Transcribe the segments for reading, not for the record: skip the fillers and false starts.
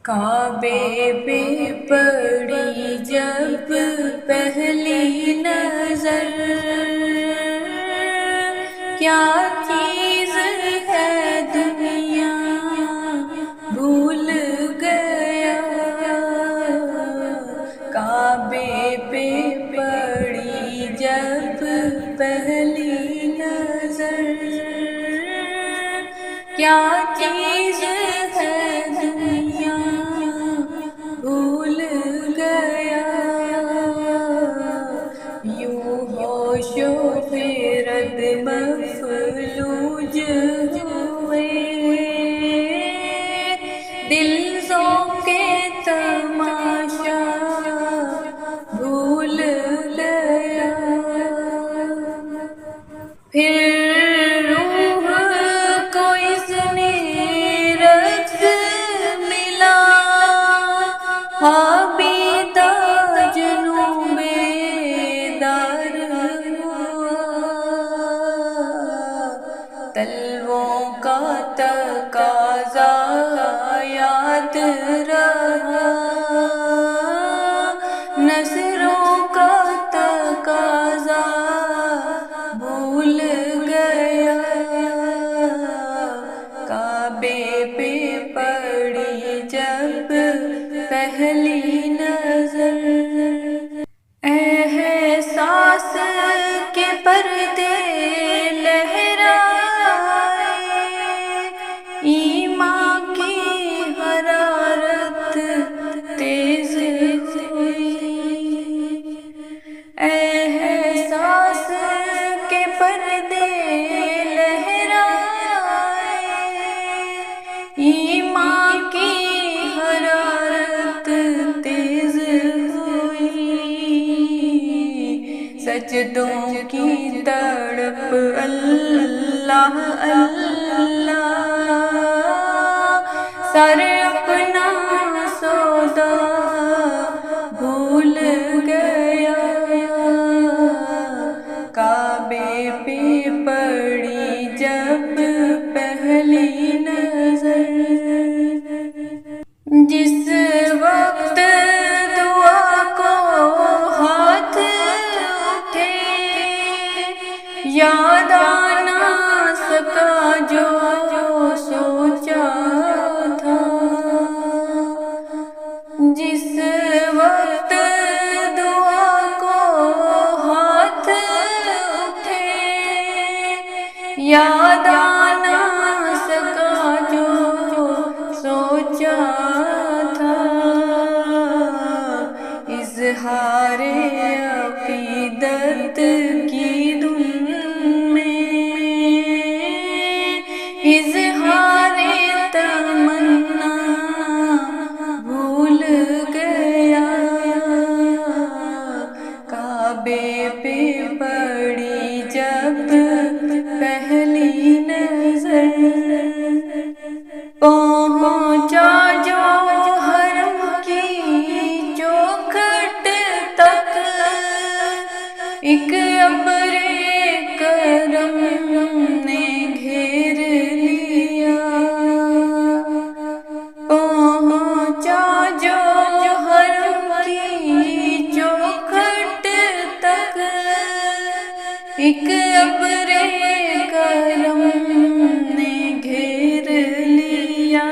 کعبے پہ پڑی جب پہلی نظر، کیا چیز ہے دنیا بھول گیا۔ کعبے پہ پڑی جب پہلی نظر، کیا چیز ہے دنیا بھول گیا۔ یوں ہوش و خرد مفلوج ہوئے، دل ذوق تماشا بھول گیا۔ پھر روح کو اذن رقص ملا، عابدہ جنوں بیدار ہوا۔ تلووں کا تقاضا یاد رہا، نصروں کا تقاضا بھول گیا۔ کعبے پہ پڑی جب پہلی نظر، احساس کے پردے لہرائے، ایمان کی حرارت تیز ہوئی۔ احساس کے پردے لہرائے، ایمان کی حرارت تیز ہوئی۔ سجدوں کی تڑپ اللہ اللہ، سر اپنا سودا بھول گیا۔ کعبے پہ پڑی جب پہلی نظر، جس وقت دعا کو ہاتھ اٹھے، یاد آ نہ سکا جو سوچا تھا۔ جس وقت دعا کو ہاتھ اٹھے، یاد آ نہ سکا جو سوچا تھا۔ اظہار عقیدت کی دھن میں، اظہار تمنا بھول گیا۔ کعبے پہ پڑی جب پہلی نظر، پہنچا جو حرم کی چوکھٹ تک، ایک ابر کرم نے گھیر لیا۔ پہنچا جو حرم کی چوکھٹ تک، ایک ابر کرم نے گھیر لیا۔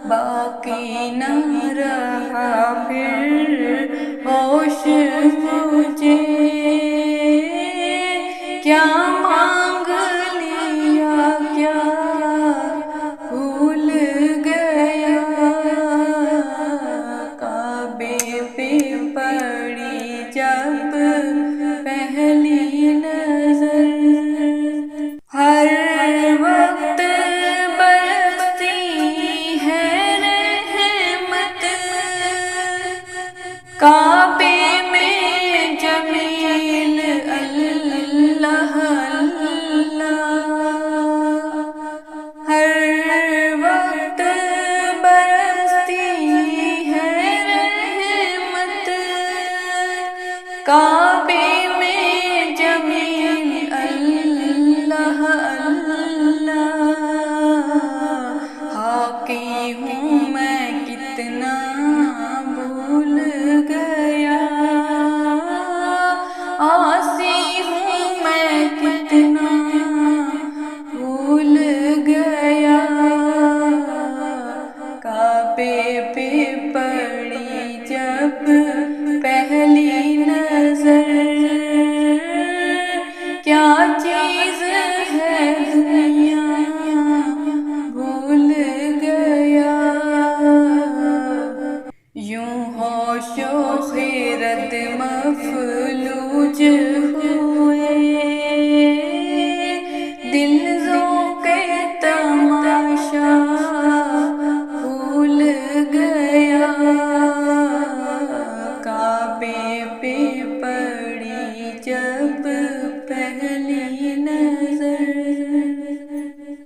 باقی نہ رہا پھر ہوش